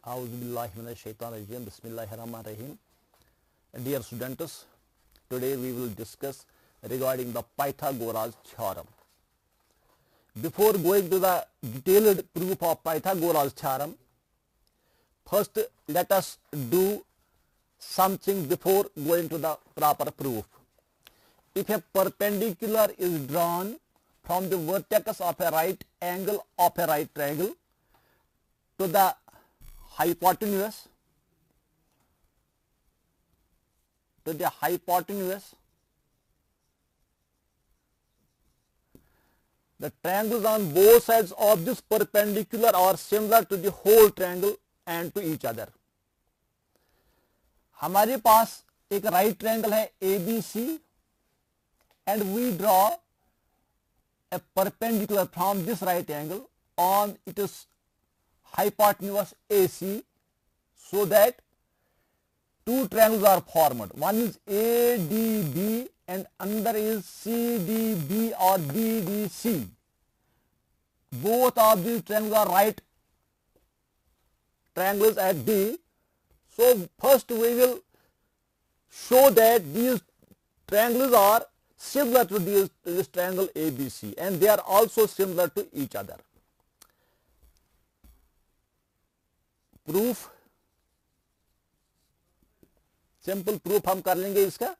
Auzubillahiminash-shaytanir-rajim. Bismillahir-rahmanir-rahim. Dear students, today we will discuss regarding the Pythagoras theorem. Before going to the detailed proof of Pythagoras theorem, first let us do something before going to the proper proof. If a perpendicular is drawn from the vertex of a right angle of a right triangle to the hypotenuse, the triangles on both sides of this perpendicular are similar to the whole triangle and to each other. हमारे पास एक right triangle है ABC and we draw a perpendicular from this right angle on its hypotenuse AC, so that two triangles are formed. One is ADB and another is CDB or DDC. Both of these triangles are right triangles at D. So first we will show that these triangles are similar to this triangle ABC and they are also similar to each other. Proof, simple proof हम कर लेंगे इसका.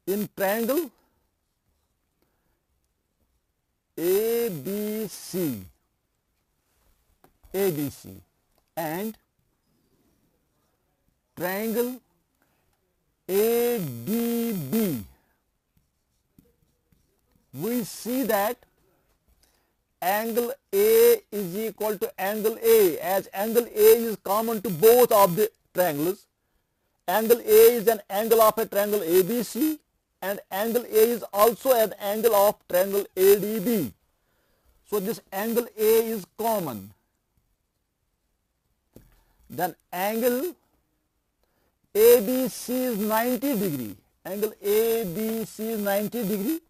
In triangle ABC and triangle ADB, we see that angle A is equal to angle A, as angle A is common to both of the triangles. Angle A is an angle of a triangle ABC and angle A is also an angle of triangle ADB. So this angle A is common. Then angle ABC is 90 degree. Angle ABC is 90 degree.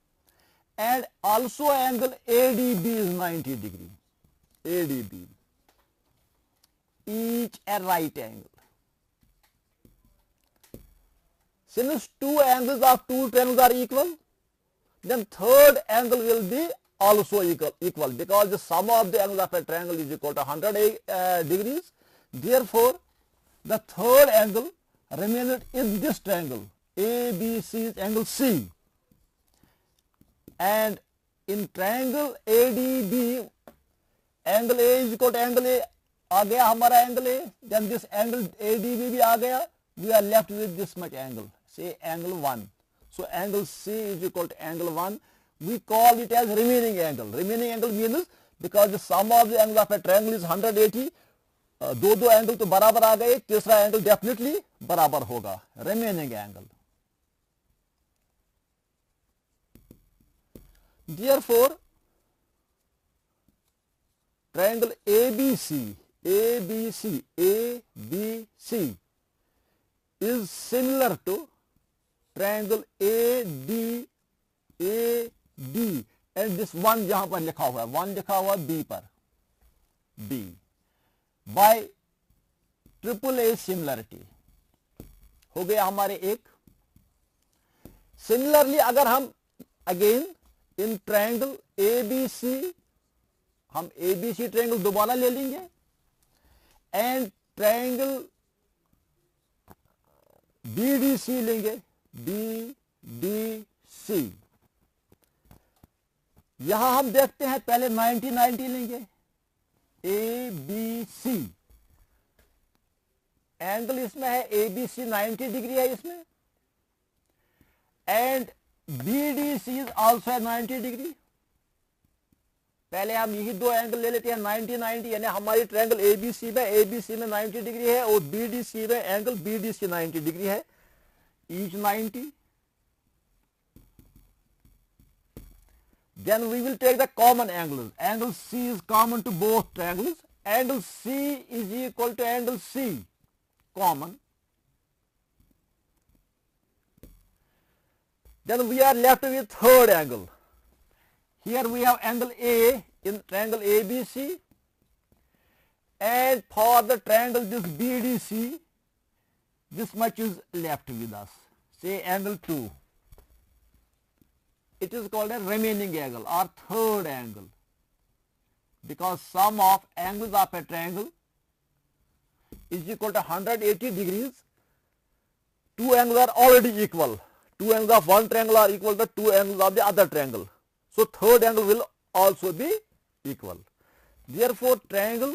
And also angle ADB is 90 degree. ADB. Each a right angle. Since two angles of two triangles are equal, then third angle will be also equal because the sum of the angles of a triangle is equal to 100 degrees. Therefore, the third angle remains in this triangle. ABC is angle C. And in triangle ADB, angle A is equal to angle A, आ गया हमारा angle A, then this angle ADB भी आ गया, we are left with this much angle, say angle 1. So angle C is equal to angle 1, we call it as remaining angle. Remaining angle means because the sum of the angle of a triangle is 180, दो angle तो बराबर आ गए, तीसरा angle definitely बराबर होगा, remaining angle. Therefore, triangle ABC is similar to triangle AD and this one जहां पर लिखा हुआ है, one लिखा हुआ B पर, B by triple A similarity हो गया हमारे एक. Similarly अगर हम again इन ट्रायंगल ABC, हम ABC ट्रायंगल दोबारा ले लेंगे एंड ट्रायंगल BDC लेंगे, BDC. यहां हम देखते हैं पहले 90-90 लेंगे, ABC एंगल इसमें है, ABC 90 डिग्री है इसमें and BDC is also 90 degree. पहले हम यही दो एंगल ले लेते हैं 90-90, यानी हमारी ट्रायंगल ABC में 90 डिग्री है और BDC में एंगल BDC 90 डिग्री है, each 90. Then we will take the common angles. Angle C is common to both triangles. Angle C is equal to angle C, common. Then we are left with third angle. Here we have angle A in triangle ABC and for the triangle this BDC, this much is left with us, say angle 2. It is called a remaining angle or third angle, because sum of angles of a triangle is equal to 180 degrees. Two angles are already equal. Two angles of one triangle are equal to two angles of the other triangle. So third angle will also be equal. Therefore triangle,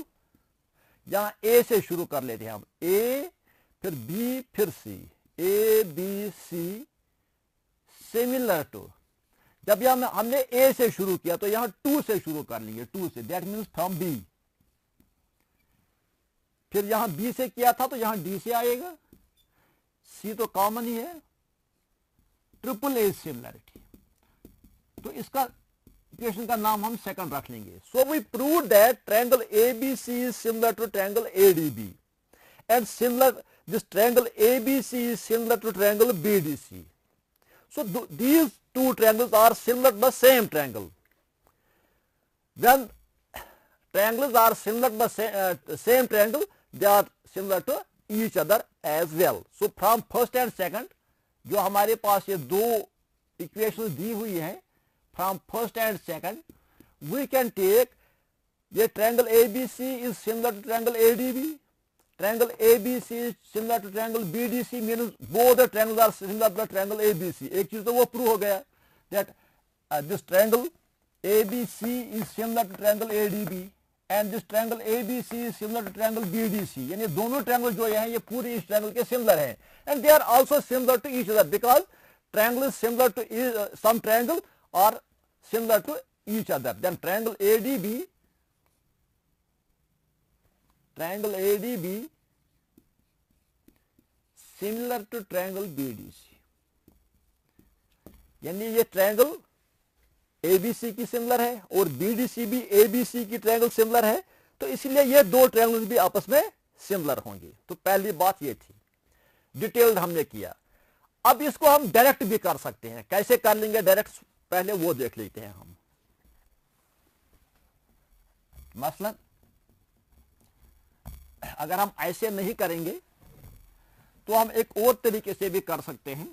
यहाँ A से शुरू कर लेते हैं हम, A फिर B फिर C, A B C similar to, जब यहाँ हमने A से शुरू किया तो यहाँ 2 से शुरू कर लेंगे, 2 से, that means from B. फिर यहाँ B से किया था तो यहाँ D से आएगा, C तो कॉमन ही है, ट्रिपल ए सिमिलरिटी, तो इसका इक्वेशन का नाम हम सेकंड रख लेंगे. So we prove that triangle ABC is similar to triangle ADB and similar this triangle ABC is similar to triangle BDC. So these two triangles are similar to the same triangle. When triangles are similar to the same triangle, they are similar to each other as well. So from first and second, जो हमारे पास ये दो equation दी हुई हैं, from first and second, we can take ये triangle ABC is similar to triangle ADB. Triangle ABC is similar to triangle BDC, means both the triangles are similar to the triangle ABC. एक चीज तो वो prove हो गया that this triangle ABC is similar to triangle ADB and this triangle ABC is similar to triangle BDC. यानी दोनों triangle जो हैं ये पूरे इस triangle के similar हैं and they are also similar to each other because triangle is similar to some triangle are similar to each other. Then triangle ADB similar to triangle BDC, यानी ये ट्रायंगल ABC की similar है और BDC भी ABC की triangle similar है, तो इसलिए ये दो ट्रायंगल्स भी आपस में सिमिलर होंगे. तो पहली बात ये थी, डिटेल्ड हमने किया. अब इसको हम डायरेक्ट भी कर सकते हैं. कैसे कर लेंगे डायरेक्ट, पहले वो देख लेते हैं हम. मसलन अगर हम ऐसे नहीं करेंगे तो हम एक और तरीके से भी कर सकते हैं.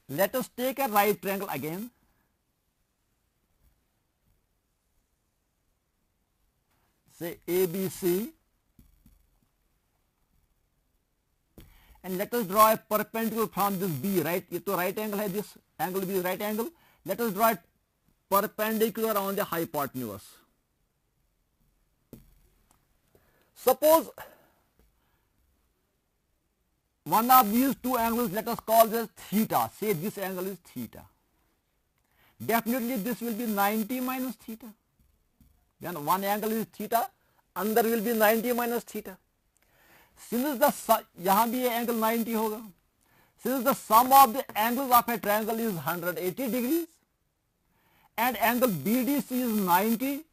Let us take a right triangle again. Say ABC, and let us draw a perpendicular from this B, right? ये तो right angle है, this angle B is right angle. Let us draw it perpendicular on the hypotenuse. Suppose one of these two angles, let us call this theta. Say this angle is theta. Definitely this will be 90 minus theta. Then one angle is theta, अंदर will be 90 minus theta. Since the यहाँ भी ये angle 90 होगा. Since the sum of the angles of a triangle is 180 degrees and angle BDC is 90,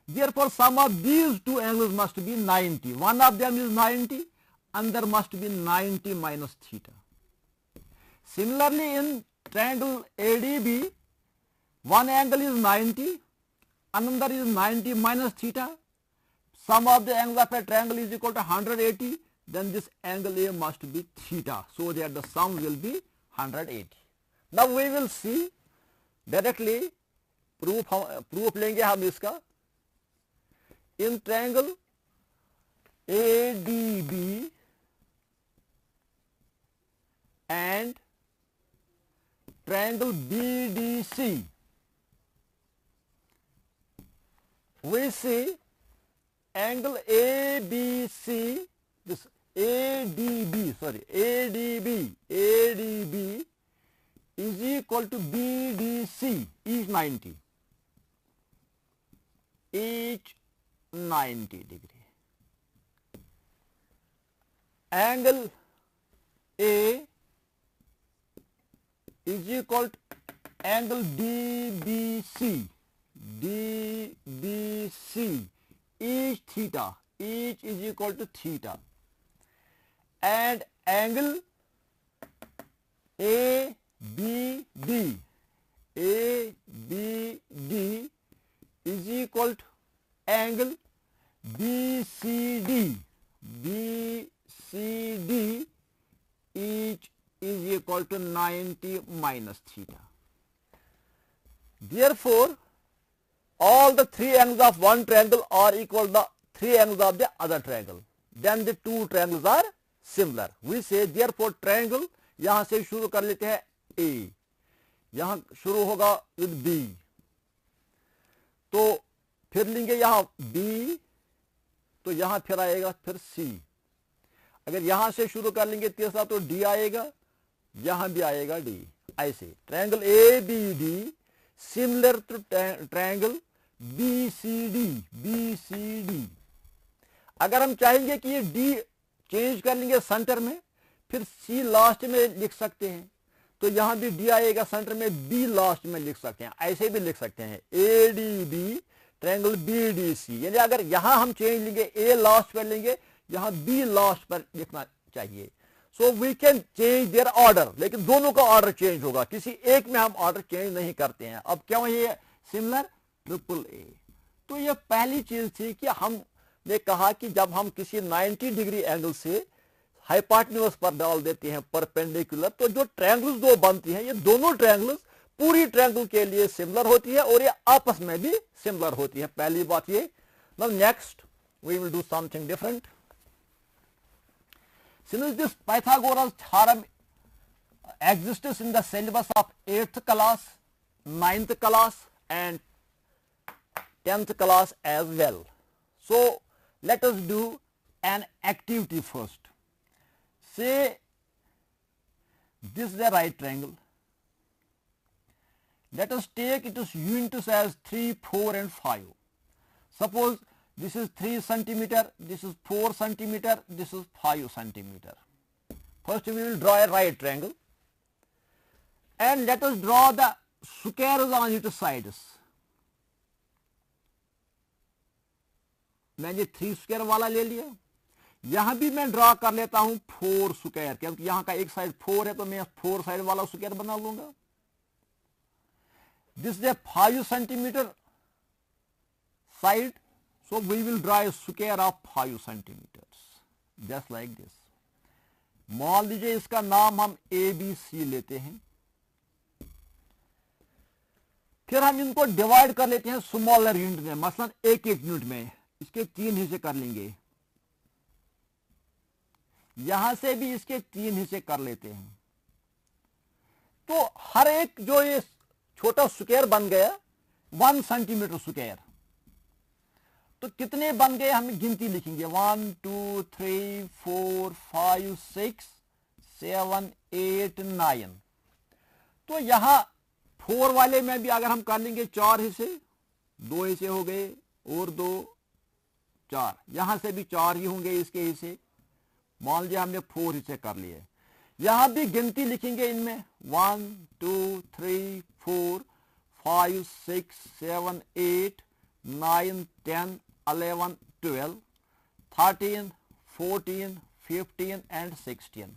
therefore sum of these two angles must be 90. One of them is 90, अंदर must be 90 minus theta. Similarly in triangle ADB, one angle is 90, another is 90 minus theta. Sum of the angles of a triangle is equal to 180, then this angle A must be theta, so that the sum will be 180. Now we will see directly proof लेंगे हम इसका. In triangle ADB and triangle BDC, we see angle ABC, this ADB is equal to BDC, each 90 degree. Angle A is equal to angle DBC, each theta, each is equal to theta, and angle ABB equal to 90 minus theta. Therefore, all the three angles of one triangle are equal to the three angles of the other triangle. Then the two triangles are similar. We say therefore triangle, यहां से शुरू कर लेते हैं A, यहां शुरू होगा with B, तो फिर लेंगे यहां B, तो यहां फिर आएगा फिर C. अगर यहां से शुरू कर लेंगे तीसरा तो D आएगा, यहां भी आएगा D. ऐसे triangle ABD similar to triangle BCD. अगर हम चाहेंगे कि ये D चेंज कर लेंगे सेंटर में, फिर C लास्ट में लिख सकते हैं, तो यहां भी D आएगा सेंटर में, B लास्ट में लिख सकते हैं. ऐसे भी लिख सकते हैं ADB ट्रायंगल BDC. यानी अगर यहां हम चेंज लेंगे, A लास्ट पर लेंगे, यहां B लास्ट पर लिखना चाहिए. So we can change their order, लेकिन दोनों का ऑर्डर चेंज होगा, किसी एक में हम ऑर्डर चेंज नहीं करते हैं. अब क्यों ये सिमिलर? Triple A. तो ये पहली चीज थी कि हमने कहा कि जब हम किसी 90 डिग्री एंगल से हाइपोटेन्यूज पर डाल देते हैं परपेंडिकुलर, तो जो ट्रायंगल्स दो बनती हैं, ये दोनों ट्रायंगल्स पूरी ट्रायंगल के लिए सिमिलर होती है और ये आपस में भी सिमिलर होती है. पहली बात ये. Now next we will do something different. Since this Pythagoras theorem exists in the syllabus of 8th class, 9th class and 10th class as well, so let us do an activity first. Say this is the right triangle. Let us take its units as 3, 4 and 5. Suppose this is 3 centimeter, this is 4 centimeter, this is 5 centimeter. First we will draw a right triangle and let us draw the squares on its sides. मैंने 3 square वाला ले लिया, यहां भी मैं draw कर लेता हूं 4 स्क्वायर, क्योंकि यहां का एक साइड 4 है तो मैं 4 साइड वाला स्क्वायर बना लूंगा. This is 5 centimetre side, so we will draw a square of 5 centimeters just like this. मान लीजिए इसका नाम हम ABC लेते हैं. फिर हम इनको डिवाइड कर लेते हैं स्मॉलर यूनिट में, मसलन एक यूनिट में. इसके 3 हिस्से कर लेंगे, यहां से भी इसके 3 हिस्से कर लेते हैं. तो हर एक जो ये छोटा स्क्वायर बन गया 1 सेंटीमीटर स्क्वायर, तो कितने बन गए हम गिनती लिखेंगे. 1 2 3 4 5 6 7 8 9. तो यहां 4 वाले में भी अगर हम कर लेंगे 4 हिस्से, 2 हिस्से हो गए और 2 4, यहां से भी 4 ही होंगे इसके हिस्से. मान लीजिए हमने 4 हिस्से कर लिए. यहां भी गिनती लिखेंगे इनमें 1 2 3 4 5 6 7 8 9 10 11 12 13 14 15 एंड 16.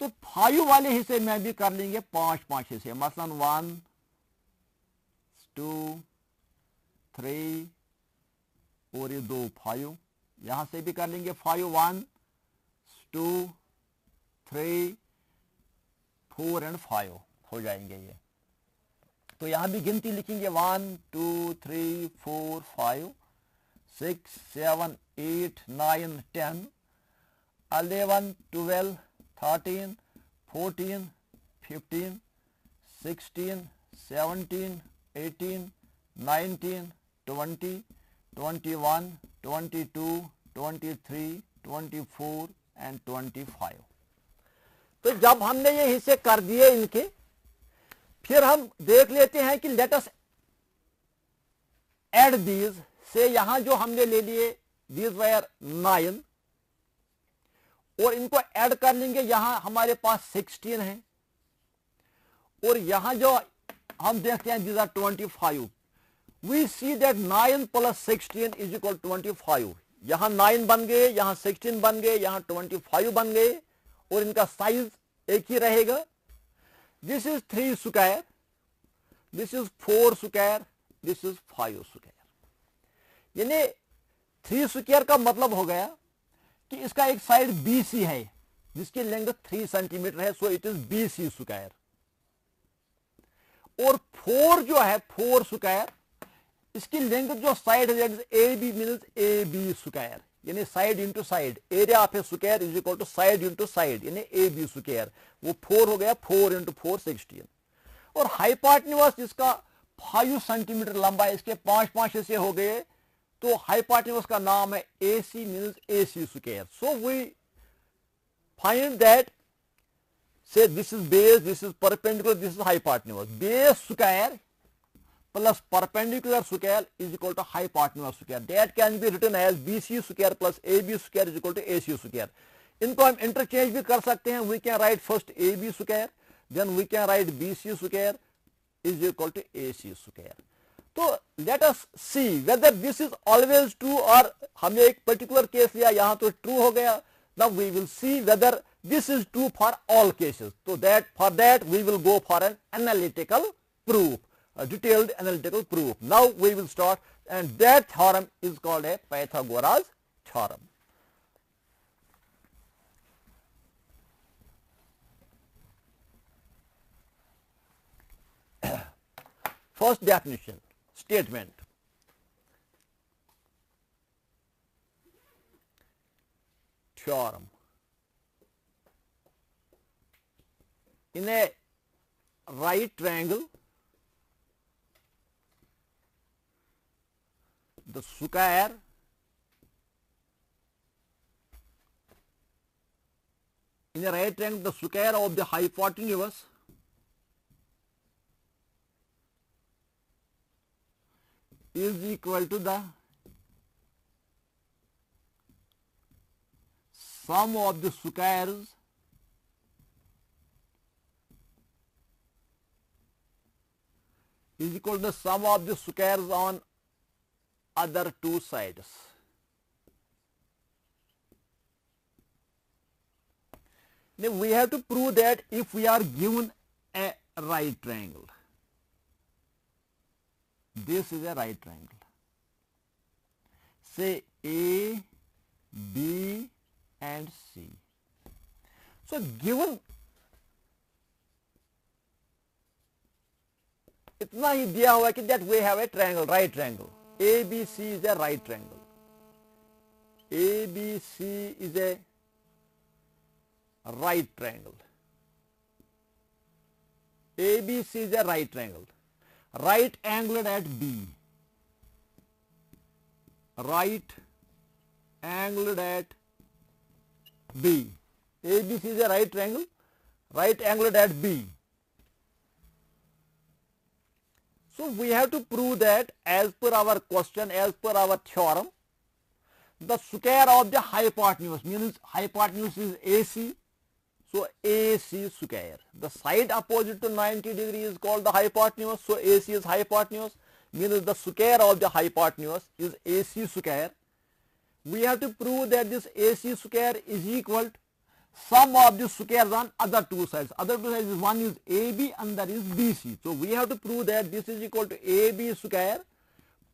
तो 5 वाले हिस्से में भी कर लेंगे 5 हिस्से, मसलन 1 2 3 और ये 2 5. यहां से भी कर लेंगे 5 1 2 3 4 एंड 5 हो जाएंगे ये. तो यहां भी गिनती लिखेंगे 1 2 3 4 5 6 7 8 9 10 11 12 13 14 15 16 17 18 19 20 21 22 23 24 एंड 25. तो जब हमने ये हिस्से कर दिए इनके, फिर हम देख लेते हैं कि लेट अस ऐड दीज. से यहां जो हमने ले लिए दीज वायर 9 और इनको ऐड कर लेंगे. यहां हमारे पास 16 है और यहां जो हम देखते हैं these are 25. We see that 9 + 16 is equal 25. यहां 9 बन गए, यहां 16 बन गए, यहां 25 बन गए और इनका साइज एक ही रहेगा. This is 3 square, this is 4 square, this is 5 square. यानी 3 स्क्वायर का मतलब हो गया कि इसका एक साइड BC है जिसकी लेंथ 3 सेंटीमीटर है, so it is BC square. और 4 जो है 4 स्क्वायर, इसकी लेंथ जो साइड है that is AB means AB square, यानी side into side, area of a square is equal to side into side यानी AB स्क्वायर। वो 4 हो गया, 4 इंटू 4 16। और हाइपोटेन्यूज इसका 5 सेंटीमीटर लंबा है, इसके 5 ऐसे हो गए, तो हाइपोटेन्यूज का नाम है AC means AC square. So we find that, say this is base, this is perpendicular, this is hypotenuse. Base square plus perpendicular square is equal to hypotenuse square. That can be written as BC square plus AB square is equal to AC square. इनको हम interchange भी कर सकते हैं. We can write first AB square, then we can write BC square is equal to AC square. तो let us see whether this is always true or हमने एक particular case लिया, यहाँ तो true हो गया. Now we will see whether this is true for all cases. So for that we will go for an analytical proof, a detailed analytical proof. Now we will start, and that theorem is called a Pythagoras theorem. First definition, statement. Theorem. In a right triangle, the square the square of the hypotenuse is equal to the sum of the squares is equal to the sum of the squares on other two sides. Now we have to prove that if we are given a right triangle, this is a right triangle, say A, B and C. So given इतना ही दिया हुआ है कि that we have a triangle, right triangle. ABC is a right triangle. ABC is a right triangle. ABC is a right triangle. Right angled at B. Right angled at B. ABC is a right triangle. Right angled at B. So we have to prove that as per our question, as per our theorem, the square of the hypotenuse, means hypotenuse is AC, so AC square. The side opposite to 90 degree is called the hypotenuse, so AC is hypotenuse, means the square of the hypotenuse is AC square. We have to prove that this AC square is equal to sum of the squares on other two sides. Other two sides, one is AB and that is BC. So we have to prove that this is equal to AB square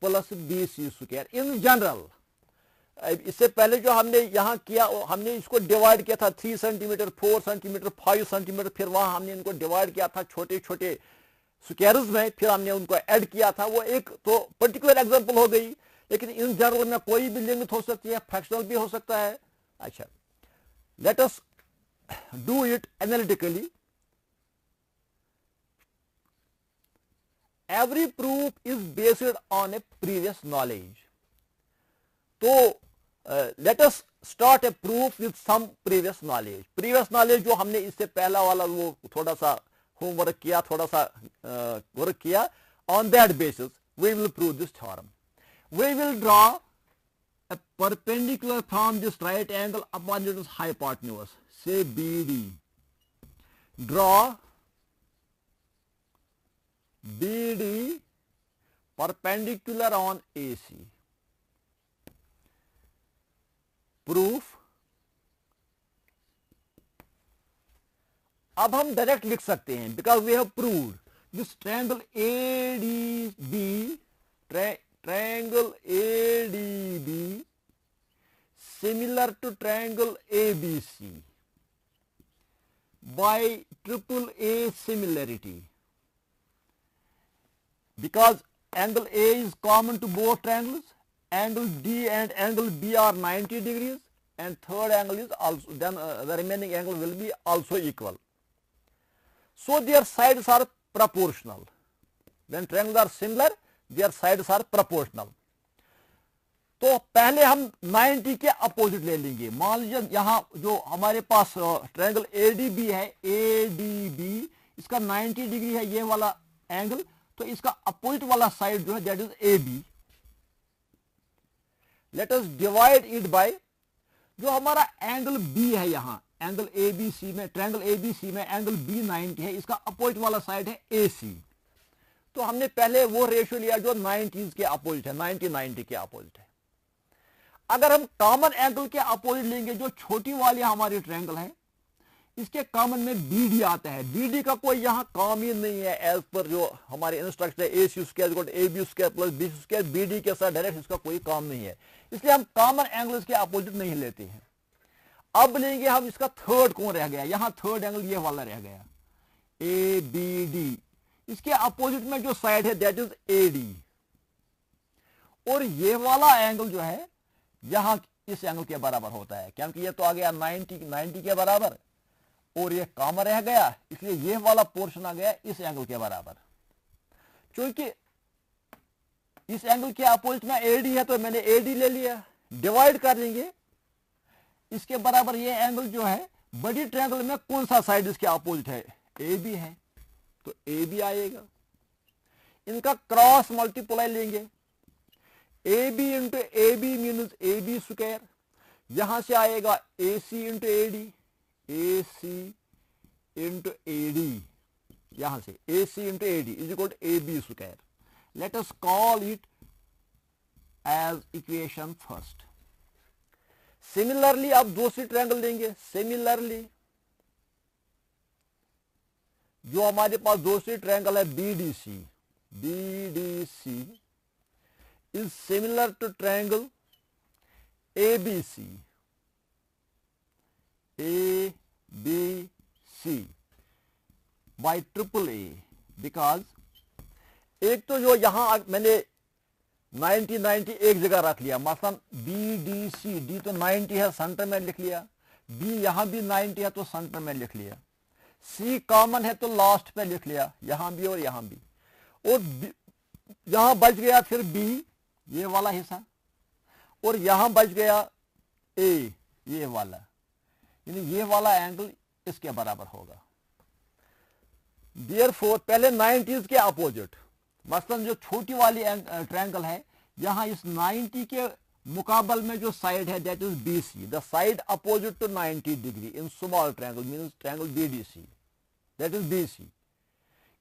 plus BC square. In general, इससे पहले जो हमने यहाँ किया, हमने इसको divide किया था 3 सेंटीमीटर, 4 सेंटीमीटर, 5 सेंटीमीटर, फिर वहाँ हमने इनको डिवाइड किया था छोटे छोटे स्क्वायर्स में, फिर हमने उनको ऐड किया था. वो एक तो पर्टिकुलर एग्जांपल हो गई, लेकिन इन जनरल में कोई भी लिमिट हो सकती है, फ्रैक्शनल भी हो सकता है. अच्छा, let us do it analytically. Every proof is based on a previous knowledge. So let us start a proof with some previous knowledge. Previous knowledge जो हमने इससे पहला वाला वो थोड़ा सा homework किया, थोड़ा सा work किया, on that basis we will prove this theorem. We will draw a perpendicular from this right angle upon its hypotenuse. Say BD. Draw BD perpendicular on AC. Proof. अब हम डायरेक्ट लिख सकते हैं, because we have proved this triangle ADB, triangle ADB similar to triangle ABC. by triple A similarity. Because angle A is common to both triangles, angle D and angle B are 90 degrees, and third angle is also, then the remaining angle will be also equal. So their sides are proportional. When triangles are similar, their sides are proportional. तो पहले हम 90 के opposite ले लेंगे. मान लीजिए यहाँ जो हमारे पास ट्रायंगल ADB है, ADB इसका 90 डिग्री है ये वाला एंगल, तो इसका अपोजिट वाला साइड जो है that is AB. Let us divide it by जो हमारा एंगल B है, यहाँ एंगल ABC में, ट्रायंगल ABC में एंगल B 90 है, इसका अपोजिट वाला साइड है AC. तो हमने पहले वो रेशियो लिया जो 90 के अपोजिट है, 90 के अपोजिट है. अगर हम कॉमन एंगल के अपोजिट लेंगे, जो छोटी वाली हमारी ट्रायंगल है, इसके कॉमन में BD आता है. BD का कोई यहाँ काम ही नहीं है एज पर जो हमारे इंस्ट्रक्शन है AC square AB square plus BC square. BD के साथ डायरेक्ट इसका कोई काम नहीं है, इसलिए हम कॉमन एंगल्स के अपोजिट नहीं लेते हैं. अब लेंगे हम इसका थर्ड कौन रह गया, यहाँ थर्ड एंगल ये वाला रह गया ABD. इसके अपोजिट में जो साइड है दैट इज AD. और ये वाला एंगल जो है यहां इस एंगल के बराबर होता है, क्योंकि ये तो आ गया 90 के बराबर और ये कॉमन रह गया, इसलिए ये वाला पोर्शन आ गया इस एंगल के बराबर. क्योंकि इस एंगल के अपोजिट में AD है तो मैंने AD ले लिया. डिवाइड कर लेंगे, इसके बराबर ये एंगल जो है बड़ी ट्रायंगल में कौन सा साइड इसके अपोजिट है, AB है, तो AB आएगा. इनका क्रॉस मल्टीप्लाई लेंगे, AB into AB means AB square. यहां से आएगा AC into AD, AC into AD, यहां से AC into AD is equal to AB square. Let us call it as equation first. Similarly अब दूसरी ट्रायंगल लेंगे. Similarly जो हमारे पास दूसरी ट्रायंगल है BDC, BDC is similar to triangle ABC, ABC by triple A. because एक तो जो यहां मैंने 90 एक जगह रख लिया, मसलन BDC, D तो 90 है सेंटर में लिख लिया, B यहां भी 90 है तो सेंटर में लिख लिया, C कॉमन है तो लास्ट पे लिख लिया, यहां भी और यहां भी, और यहां बच गया फिर B ये वाला हिस्सा, और यहां बच गया A ये वाला, यानी ये वाला एंगल इसके बराबर होगा. देयरफॉर पहले 90 के अपोजिट, मसलन जो छोटी वाली ट्रायंगल है, यहां इस 90 के मुकाबल में जो साइड है that is BC, the side opposite to 90 degree in small triangle means triangle BDC that is BC.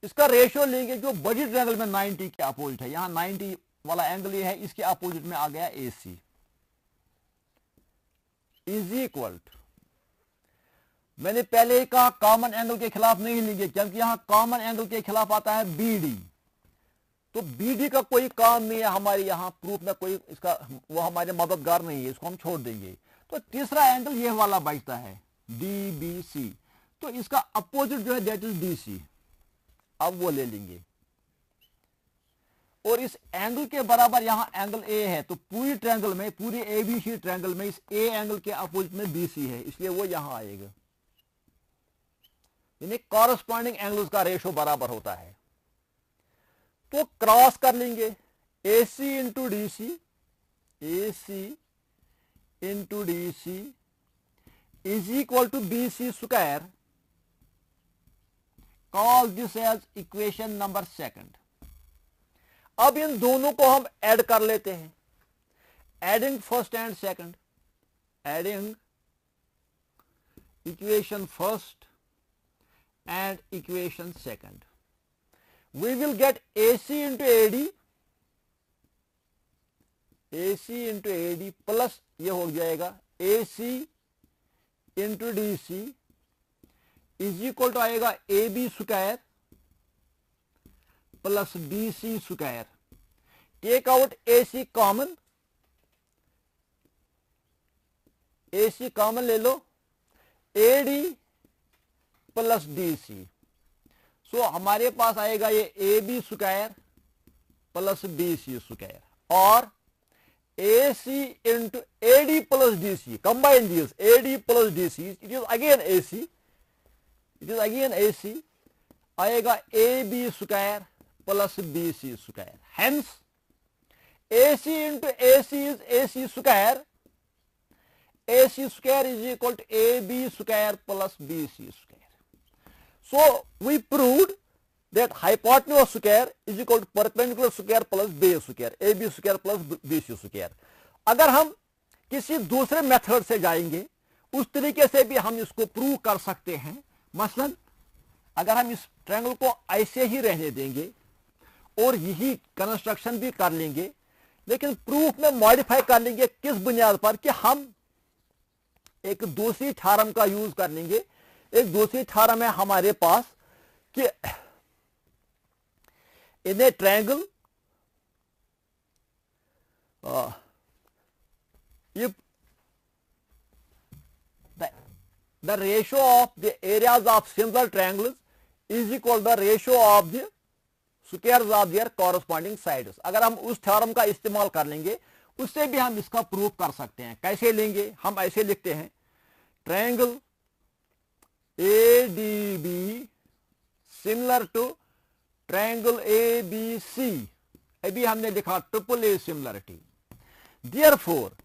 इसका रेशियो लेंगे जो बड़ी ट्रायंगल में 90 के अपोजिट है, यहां 90 वाला एंगल ये है, इसके अपोजिट में आ गया AC इज इक्वल टू, मैंने पहले ही कहा कॉमन एंगल के खिलाफ नहीं लेंगे, क्योंकि यहां कॉमन एंगल के खिलाफ आता है BD. तो BD का कोई काम नहीं है हमारे यहां प्रूफ में, कोई इसका वो हमारे मददगार नहीं है, इसको हम छोड़ देंगे. तो तीसरा एंगल ये वाला बचता है DBC, तो इसका अपोजिट जो है दैट इज DC. अब वो ले लेंगे, और इस एंगल के बराबर यहां एंगल A है, तो पूरी ट्रायंगल में, पूरी ABC ट्रायंगल में इस A एंगल के अपोजिट में BC है, इसलिए वो यहां आएगा. यानी कॉरस्पॉन्डिंग एंगल्स का रेशियो बराबर होता है. तो क्रॉस कर लेंगे, AC into DC, AC into DC is equal to BC square. Call this as equation number second. अब इन दोनों को हम ऐड कर लेते हैं, adding first and second, adding equation first and equation second, we will get AC into AD, AC into AD plus ये हो जाएगा AC into DC is equal to आएगा AB square plus BC square. Take out AC common, AC common ले लो, AD plus D C. So हमारे पास आएगा ये A B square plus B C square और A C into A D plus D C, combine this A D plus D C, it is again A C, it is again A सी, आएगा A B square plus B C square. Hence A C into A C is A C square, A C square is equal to A B square plus B C square. So we proved that hypotenuse square is equal to perpendicular square plus base square, AB square plus BC square। अगर हम किसी दूसरे method से जाएंगे उस तरीके से भी हम इसको प्रूव कर सकते हैं। मसलन अगर हम इस ट्रायंगल को ऐसे ही रहने देंगे और यही कंस्ट्रक्शन भी कर लेंगे, लेकिन प्रूफ में मॉडिफाई कर लेंगे किस बुनियाद पर कि हम एक दूसरी थ्योरम का यूज कर लेंगे। एक दूसरी थ्योरम है हमारे पास कि in a triangle if the ratio of the areas of similar triangles is equal to the ratio of the squares of their corresponding sides। अगर हम उस थ्योरम का इस्तेमाल कर लेंगे उससे भी हम इसका प्रूफ कर सकते हैं। कैसे लेंगे? हम ऐसे लिखते हैं triangle ADB similar to triangle ABC, अभी हमने लिखा ट्रिपल ए सिमिलरिटी। देयरफॉर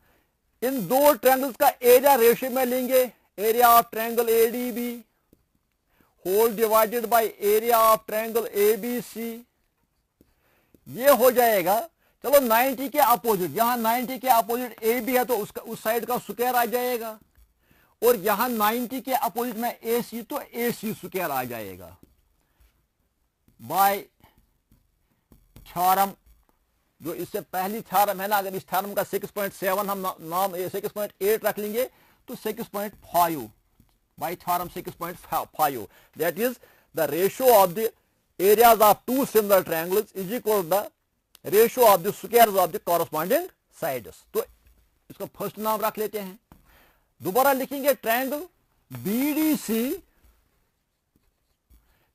इन दो ट्रायंगल्स का एरिया रेशियो में लेंगे, area of triangle ADB whole divided by area of triangle ABC, ये हो जाएगा। चलो 90 के अपोजिट, यहां 90 के अपोजिट AB है तो उसका उस साइड का स्क्वायर आ जाएगा, और यहां 90 के अपोजिट में AC तो AC स्क्वायर आ जाएगा। बाय थ्योरम जो इससे पहली थ्योरम है ना, अगर इस थ्योरम का 6.7 हम नाम 6.8 रख लेंगे तो 6.5 by theorem 6.5, that is the ratio of the areas of two similar triangles is equal to the ratio of the squares of the corresponding sides. तो इसका फर्स्ट नाम रख लेते हैं। दोबारा लिखेंगे triangle BDC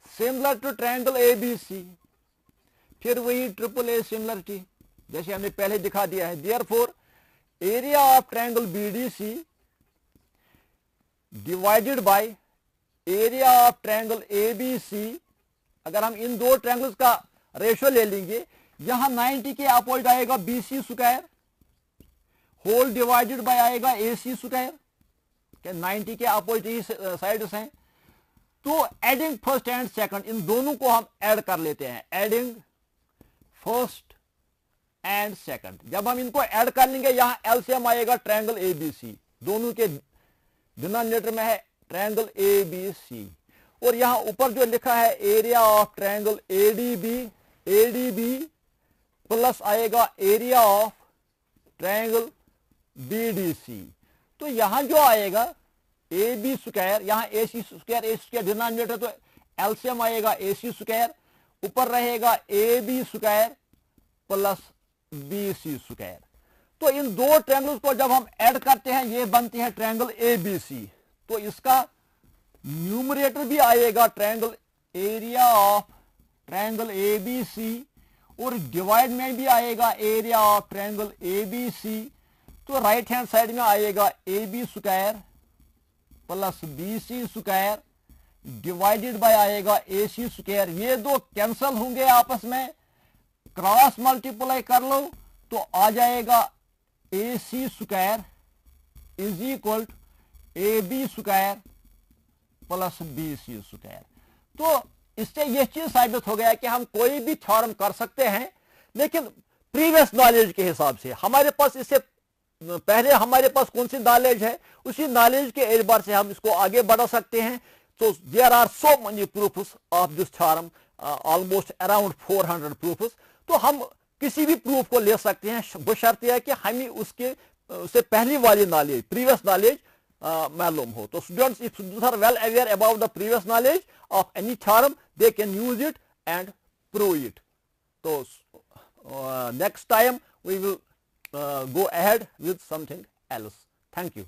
similar to triangle ABC, फिर वही ट्रिपल ए सिमिलरिटी जैसे हमने पहले दिखा दिया है। Therefore area of triangle BDC divided by area of triangle ABC, अगर हम इन दो ट्रायंगल्स का रेशियो ले लेंगे, यहां 90 के अपोजिट आएगा BC स्क्वायर होल डिवाइडेड बाय आएगा AC स्क्वायर, 90 के अपोजिट ही साइड्स हैं। तो एडिंग फर्स्ट एंड सेकंड, इन दोनों को हम ऐड कर लेते हैं, एडिंग फर्स्ट एंड सेकंड। जब हम इनको ऐड कर लेंगे यहां एलसीएम आएगा ट्रायंगल ABC, दोनों के डिनोमिनेटर में है ट्रायंगल ABC, और यहां ऊपर जो लिखा है area of triangle ADB plus आएगा एरिया ऑफ ट्रायंगल BDC। तो यहां जो आएगा AB स्क्वायर, यहां AC स्क्वायर डिनोमिनेटर, तो एलसीएम आएगा AC स्क्वायर, ऊपर रहेगा AB square plus BC square. तो इन दो ट्रायंगल्स को जब हम ऐड करते हैं ये बनती है ट्रायंगल ABC, तो इसका न्यूमरेटर भी आएगा triangle area of triangle ABC, और डिवाइड में भी आएगा एरिया ऑफ ट्रायंगल ABC। तो राइट हैंड साइड में आएगा AB square plus BC square divided by आएगा AC स्क्वायर। ये दो कैंसल होंगे आपस में, क्रॉस मल्टीप्लाई कर लो तो आ जाएगा AC square is equal to AB square plus BC square. तो इससे यह चीज साबित हो गया कि हम कोई भी थ्योरम कर सकते हैं, लेकिन प्रीवियस नॉलेज के हिसाब से। हमारे पास इससे पहले हमारे पास कौन सी नॉलेज है, उसी नॉलेज के एतबार से हम इसको आगे बढ़ा सकते हैं। तो there are so many proofs of this theorem, almost around 400 proofs. तो हम किसी भी प्रूफ को ले सकते हैं, बशर्ते है कि हमें उससे पहली वाली नॉलेज, प्रीवियस नॉलेज मालूम हो। तो students, if students are well aware about the previous knowledge of any theorem, they can use it and prove it. So next time we will go ahead with something else. Thank you.